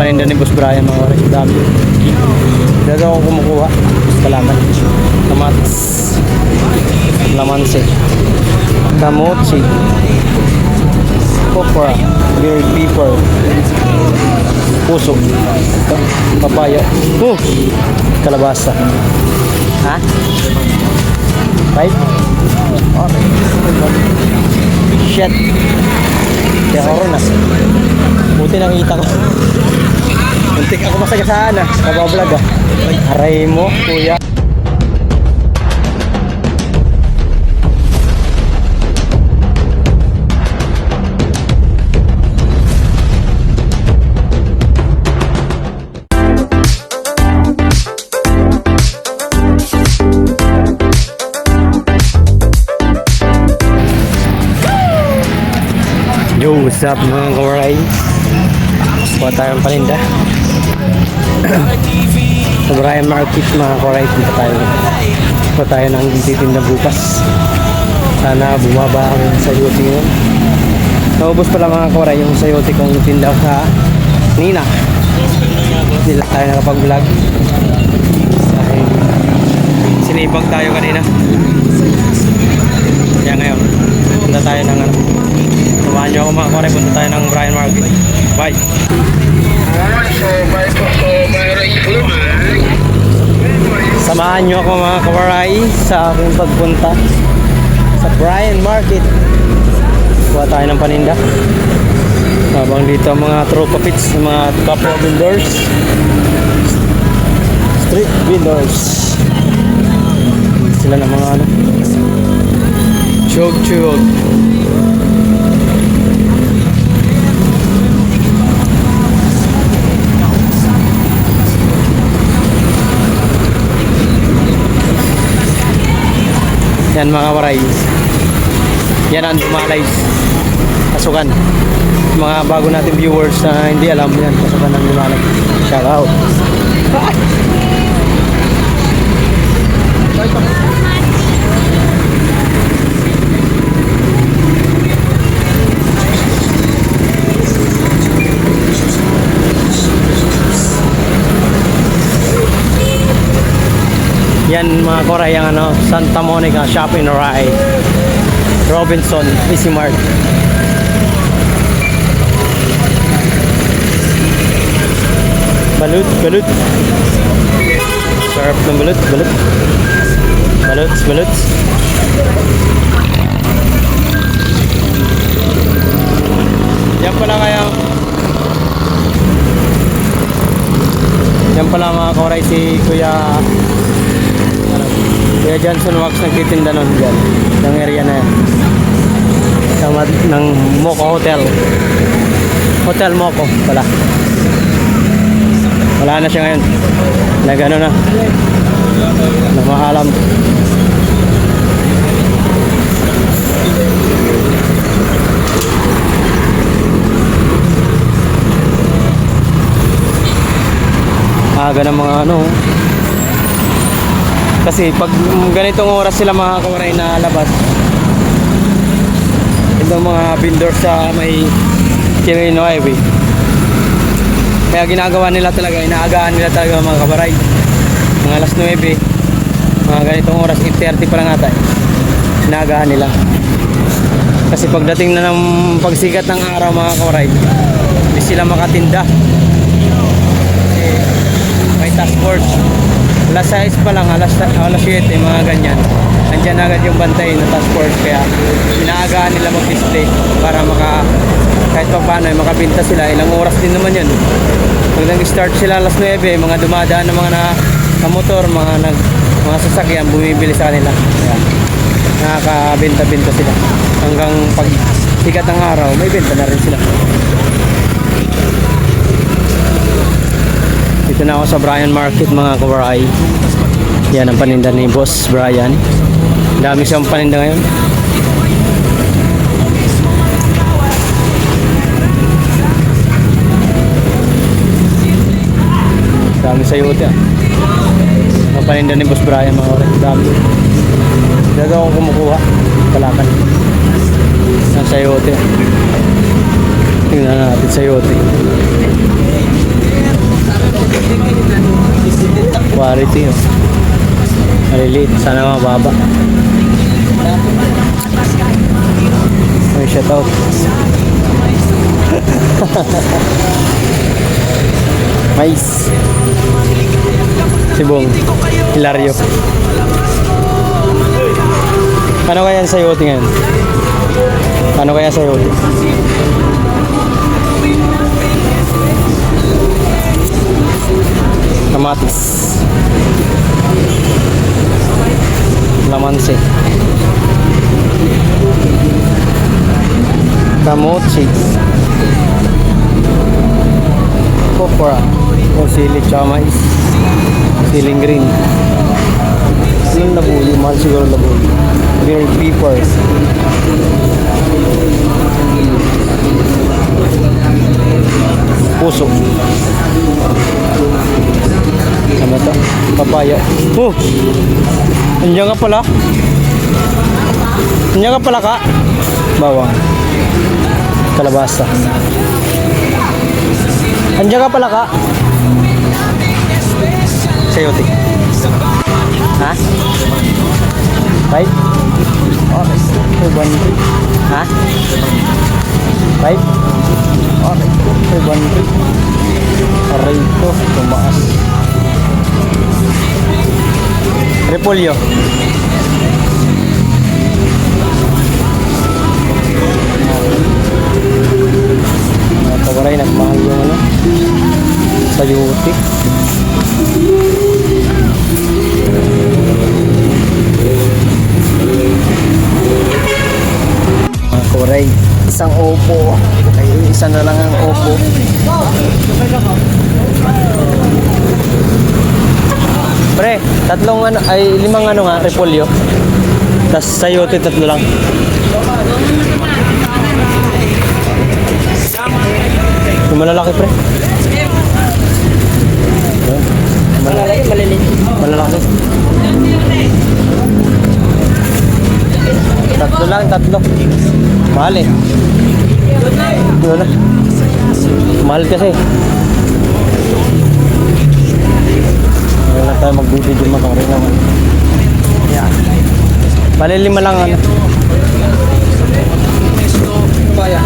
paninda ni Boss Brian mga oras. Dami. Dito ako kumukuha. Kalaman. Kamatis. Lamansi. Kamochi. Popra. Grilled pepper. Puso. Papaya. Kalabasa. Ha? Right? Shit. Kaya ako rin buti nakita ko. Muntik ako masagasaan nabablog Aray mo kuya. Yo, what's up mga kawaray? Kuha tayong paninda sa Brian Market mga kawaray. Kuha tayo ng titinda bukas. Sana bumaba ang sayote ngayon. Naubos pala mga kawaray yung sayote kong tinda sa Nina. Hindi lang tayo nakapag-vlog dahil sinipag tayo kanina. Kaya ngayon punta tayo ng samahan nyo ako mga kawaray, punta tayo ng Brian Market. Bye! Samahan nyo ako mga kawaray sa aking pagpunta sa Brian Market. Kuha tayo ng paninda habang dito mga tropa pits, mga kapwa vendors, street vendors. Sila ng mga chug-chug. Yan mga waray. Yan ang Dumalay pasukan. Mga bago natin viewers na hindi alam, yan pasukan ng Dumalay. Shout out. Yan mga koray, ang Santa Monica Shopping Ride, Robinson, Easy Mart. Balut. Sarap ng balut. Balut. Yan pala mga koray si Kuya Johnson Wax nagtitinda nun dyan ng area na yan ng Moco Hotel Moco pala. Wala na siya ngayon, nagano na namahalam. Aga ng mga kasi pag ganitong oras sila mga kawaray na labas, itong mga vendor sa may Quirino Highway, kaya ginagawa nila talaga, inaagahan nila talaga mga kawaray. Mga alas 9, mga ganitong oras, 8:30 pa lang ata, inaagahan nila. Kasi pagdating na ng pagsikat ng araw mga kawaray, hindi sila makatinda. Kasi may task force. Alas 6 pa lang, alas 7, mga ganyan. Andyan agad yung bantay na task force. Kaya inaagahan nila mag-display para kahit pa paano makabinta sila. Ilang oras din naman yun. Pag nag-start sila alas 9, mga dumadaan ng mga motor, mga sasakyan, bumibili sa kanila. Kaya nakakabinta-binta sila. Hanggang pag sikat ng araw, may benta na rin sila. Dito na ako sa Brian Market mga kawaray. Yan ang paninda ni Boss Brian. Dami siyang paninda ngayon. Dami sa yote ang paninda ni Boss Brian mga kawaray. Dami. Dito ako kumukuha. Kalakan ng sayote. Tingnan natin sayote. quality oh. Maliliit, sana mababa. May shout out. Mais. Sibong. Hilario. Ano kaya sa yote ngayon? Ano kaya sa yote? Kamatis. Lamansi. Kamochi. Kopra. O sili tsaka mais. Siling green. Yung labuyo, mahal siguro labuyo. Green pepper. Puso. Ano to? Papaya. Oh! Andiyan nga pala. Andiyan nga pala ka. Bawang. Kalabasa. Andiyan ka pala ka. Sayote. Ha? Right? Okay. 1. Ha? Right? Okay. 1. Aray ko. Tumaas. Repolyo. Mga kawaray, nagmahal yung ano. Sayote. Mga kawaray, isang opo. Ay, isa na lang ang opo. Pre, tatlong ano, ay 5 ano nga, repolyo. Tapos sayote 3 lang. Yung malalaki, pre. Malalaki, maliliit. Malalaki. 3 lang, 3. Mahal eh. Yun na. Mahal kasi. Ngayon na tayo magbibidyo makarin naman. Yan. Bali 5 lang ano. Kaya.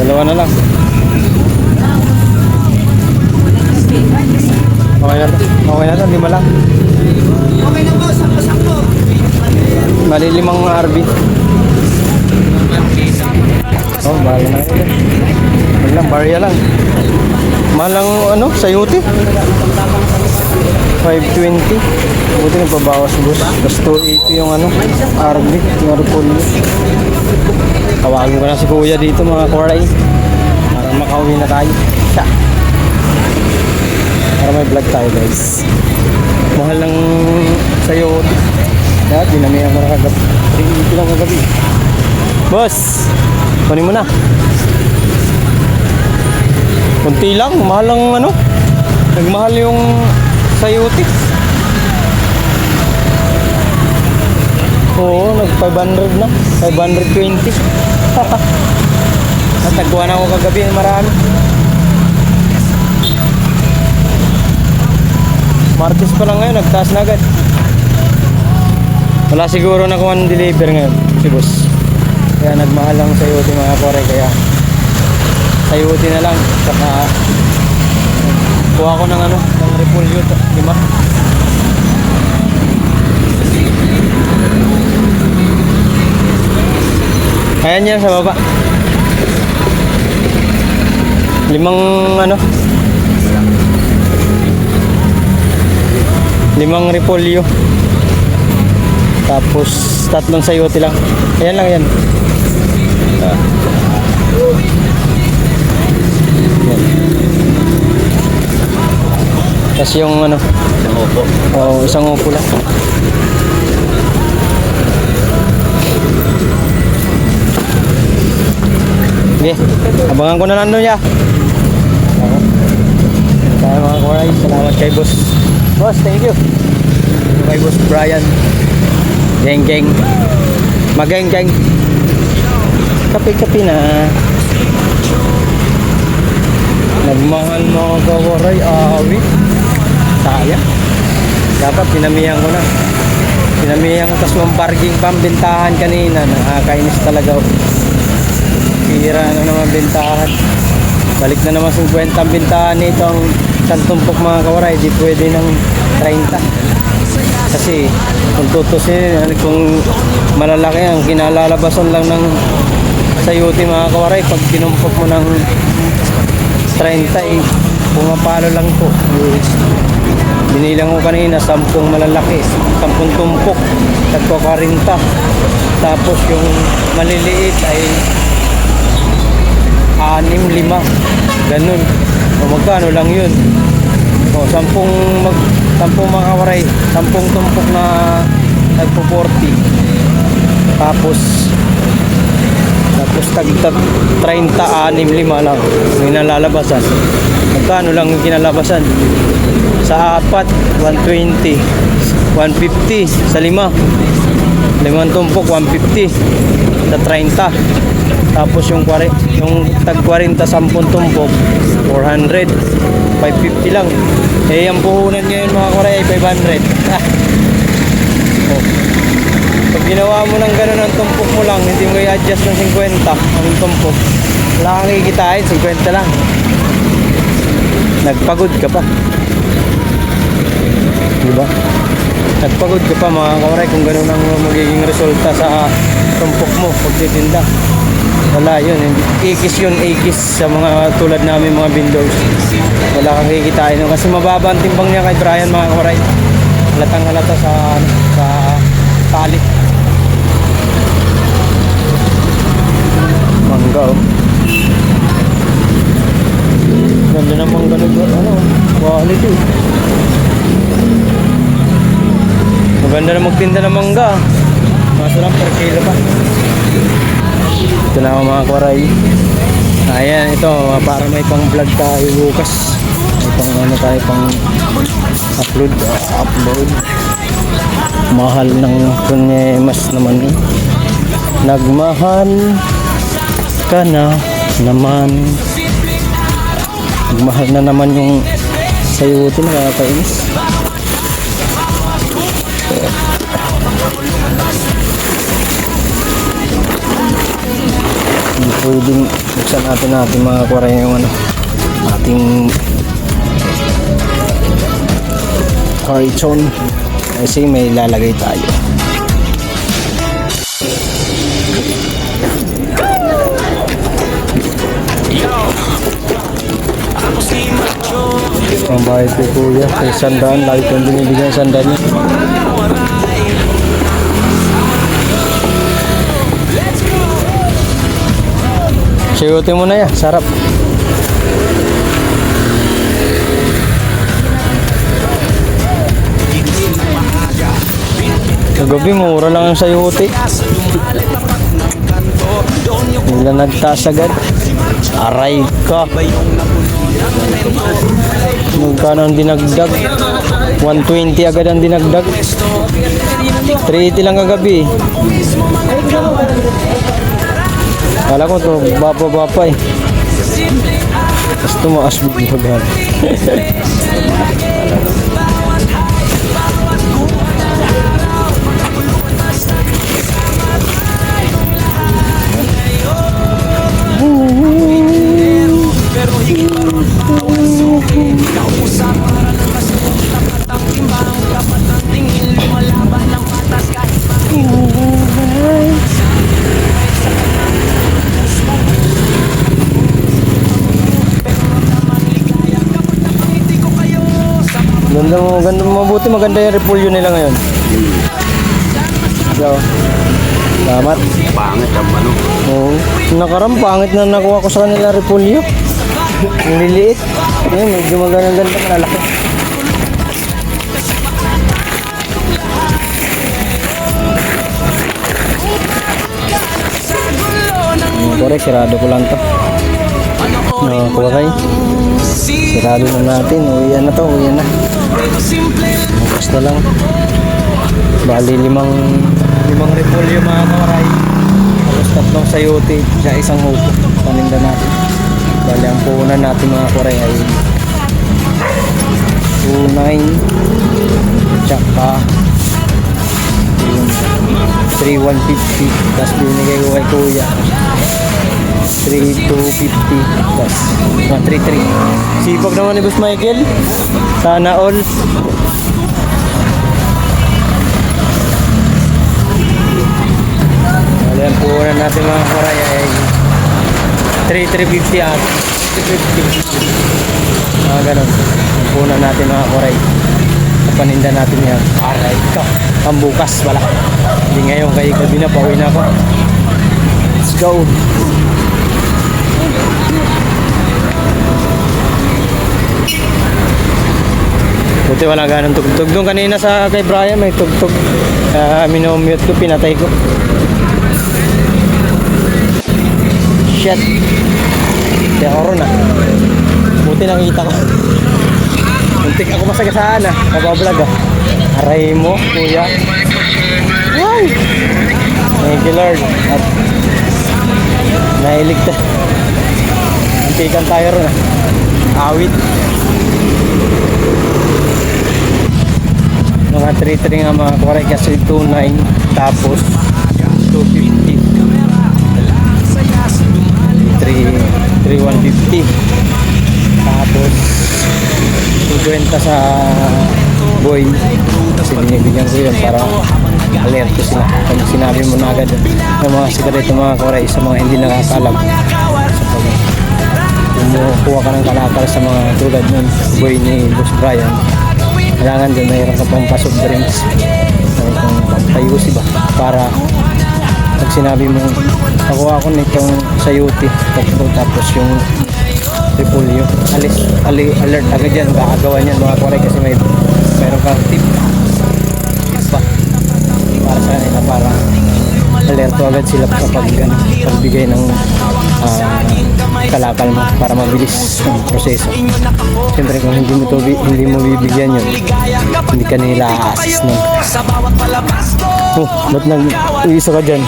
Dalawa na lang. Okay na to. Okay na to. 5 lang. Okay na po, sakto-sakto. Bali 5 RB. Oh, bali na ito. Wala lang, barya lang. Mahal lang ano, sayote. 520. Buti nagpabawas boss. Tapos 280 yung ano, RB, yung repolyo. Tawagin ko na si kuya dito mga koray. Para makauwi na tayo. Siya. Para may vlog tayo guys. Mahal lang sayote. Kaya dinamihan ko na kagabi. 380 lang kagabi. Boss, kunin mo na. Kunti lang, mahal lang ano. Nagmahal yung sayote. Oo, nag 500 na. 520. Natagpuan ako kagabi ng marami. Martes pa lang ngayon, nagtaas na agad. Wala siguro na kung deliver ngayon si boss. Kaya nagmahal lang sayote mga kore. Kaya sayote na lang. Saka kuha ko ng ano, ng repolyo. 5. Ayan yan sa baba. 5 ano, 5 repolyo. Tapos 3 sayote lang. Ayan lang yan. Yan. Tapos yung ano, isang upo. Oo, isang upo lang. Okay, abangan ko na lang doon ya. Kaya mga koray, salamat kay boss. Boss, thank you. Kay boss Brian. Geng geng. Mageng geng. Kape-kape na. Nagmahal mga kawaray, awi. Sayang. Dapat pinamihan ko na. Pinamihan ko tas yung parking pambintahan kanina. Nakakainis talaga. Pira na naman bintahan. Balik na naman 50 ang bintahan nito ang isang tumpok mga kawaray. Di pwede ng 30. Kasi kung tutusin, kung malalaki ang kinalalabasan lang ng sayuti mga kawaray, pag kinumpok mo ng 30 pumapalo lang po. Binilang ko kanina 10 malalaki, 10 tumpok, tagpo 40. Tapos yung maliliit ay 6, 5, ganun. O magkano lang yun. O 10 mga kawaray, 10 tumpok na tagpo 40. Tapos tag 30, 6, 5 lang yung nalalabasan. Magkano lang yung kinalabasan? Sa 4, 120, 150. Sa 5 tumpok, 150. Sa 30. Tapos yung tag 40, 10 tumpok, 400. 550 lang. Eh, ang puhunan ngayon mga kawaray ay 500. Oh. Pag ginawa mo ng gano'n ang tumpok mo lang, hindi mo i-adjust ng 50 ang tumpok, wala kang kikitain, 50 lang. Nagpagod ka pa. Diba? Nagpagod ka pa mga kawaray kung gano'n ang magiging resulta sa tumpok mo pag titinda. Wala yun. Ikis yun, ikis sa mga tulad namin mga vendors. Wala kang kikitain nun. Kasi mababa ang timbang niya kay Brian mga kawaray. Halatang halata sa tali. Mangga oh. Ganda na mangga na quality. Maganda na magtinda ng mangga. Maso lang per kilo pa. Ito na ako mga kwaray. Ayan, ito para may pang vlog tayo bukas. May pang ano tayo pang upload. Mahal ng kunyemas naman eh. Nagmahal ka na naman. Nagmahal na naman yung sayuti, nakakainis. Hindi pwedeng buksan natin mga kwaray yung ano, ating karton kasi may lalagay tayo. Ang bayad ko kuya, kay sandaan, lagi kong binibigyan ng sandaan niya. Sayuti mo na yan, sarap. Kagabi mura lang ang sayuti. Hindi nagtaas agad. Aray ka. Magkano ang dinagdag? 120 agad ang dinagdag. 380 lang kagabi. Kala ko to bapa eh. Tapos tumaas bigyan. Ganda mo, mabuti maganda yung repolyo nila ngayon. So, salamat. Pangit ang manok. Oo. Nakarang pangit na nakuha ko sa kanila repolyo. Ang liliit. Ayan, medyo maganda malalaki. Correct, sirado ko lang to. Kuray. Sirado na natin. Uwian na to, uwian na. Bukas na lang. Bali 5 5 repolyo mga kawaray. Tapos 3 sayote, siya isang upo. Paninda natin. Bali ang puhunan natin mga kawaray ay 2.9 tsaka 3.150. Tapos binigay ko kay kuya 3.250. Tapos 3.3. Sipag naman ni Boss Michael. Sana all. Ayan po na natin mga karay ay 3.350 at 3.50. Ganon. Ayan po na natin mga karay. Paninda natin yan. Aray ka. Pambukas pala. Hindi ngayon kay gabi na. Pauwi na ako. Let's go. Buti wala ganang tugtog. Doon kanina sa kay Brian may tugtog. Minomute ko, pinatay ko. Shit. Kaya ako ron ah. Buti nakita ko. Muntik ako masagasaan ah. Nabablog ah. Aray mo, kuya. Ay! Thank you Lord. At nailigtas. Muntikan tayo ron ah. Awit. Mga 3-3 nga mga kawaray kasi 2.9 tapos 2.50 3.150 tapos 50 sa boy kasi binibigyan ko yun para alerto sila pag sinabi mo na agad ng mga sigareto mga kawaray sa mga hindi nakakalam kumukuha ka ng kalakal sa mga tulad nun boy ni Boss Brian. Kailangan din mayroon ka pang pasok drinks mayroon kang pampayusi ba para pag sinabi mo nakuha ko nitong sayuti tapos yung repolyo alert agad yan kakagawa niyan mga kawaray kasi mayroon kang tip pa para sa kanila para alerto agad sila kapag pagbigay ng kalakal mo para mabilis ang proseso. Siyempre kung hindi mo bibigyan yun hindi ka nila a-assist nun. Ba't nag-iisa ka dyan?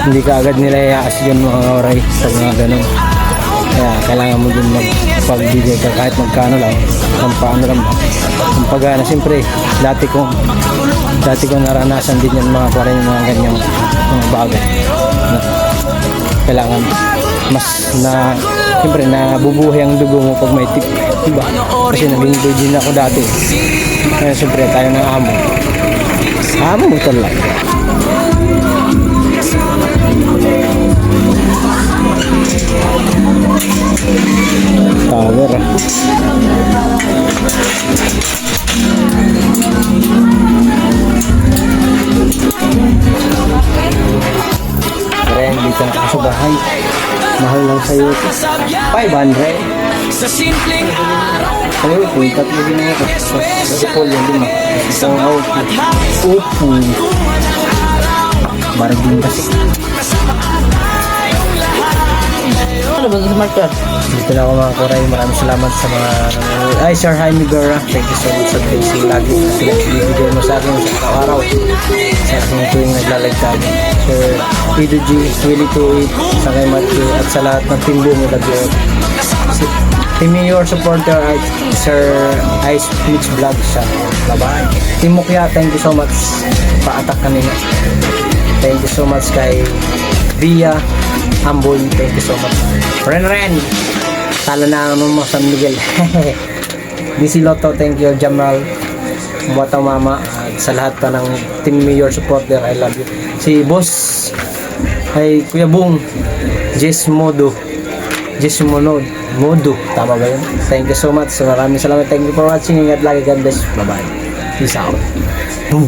Hindi ka agad nila i-assist yun mga kawaray sa mga ganun. Kaya kailangan mo din magpagbigay ka kahit magkano lang paano lang pagana. Siyempre dati ko naranasan din yan mga kawaray yung mga ganyang mga bagay na kailangan mas na siyempre nabubuhay ang dugo mo pag may tip, diba? Kasi naging virgin ako dati kaya siyempre tayo ng amo mo talaga. Tower Kaya dito na ako sa bahay. Mahal lang sa'yo 500 sa'yo po, tatlo din ako kasi po yan din isang upo baragin kasi ano ba sa market? Dito na ako mga kuray. Maraming salamat sa mga ay Sir Jaime Guerra, thank you so much sa facing lagi kasi nagbibigay mo sa akin sa araw sa aking tuwing naglalag ka Sir Pido G, Willie Tuit, sa kay Matthew at sa lahat ng team buong nag-vlog. Team Your supporter at Sir Ice Mix Vlog siya. Bye-bye. Team Mukya, thank you so much. Pa-attack kanina. Thank you so much kay Via Amboy, thank you so much. Ren, talo na ang mo San Miguel. DC Lotto, thank you. Jamal, Buwata Mama, at sa lahat pa ng Team Your supporter, I love you. Si Boss, ay Kuya Bung, Jess Modo, tama ba yun? Thank you so much. Maraming salamat. Thank you for watching. Ingat lagi. God bless. Bye-bye. Peace out. Boom.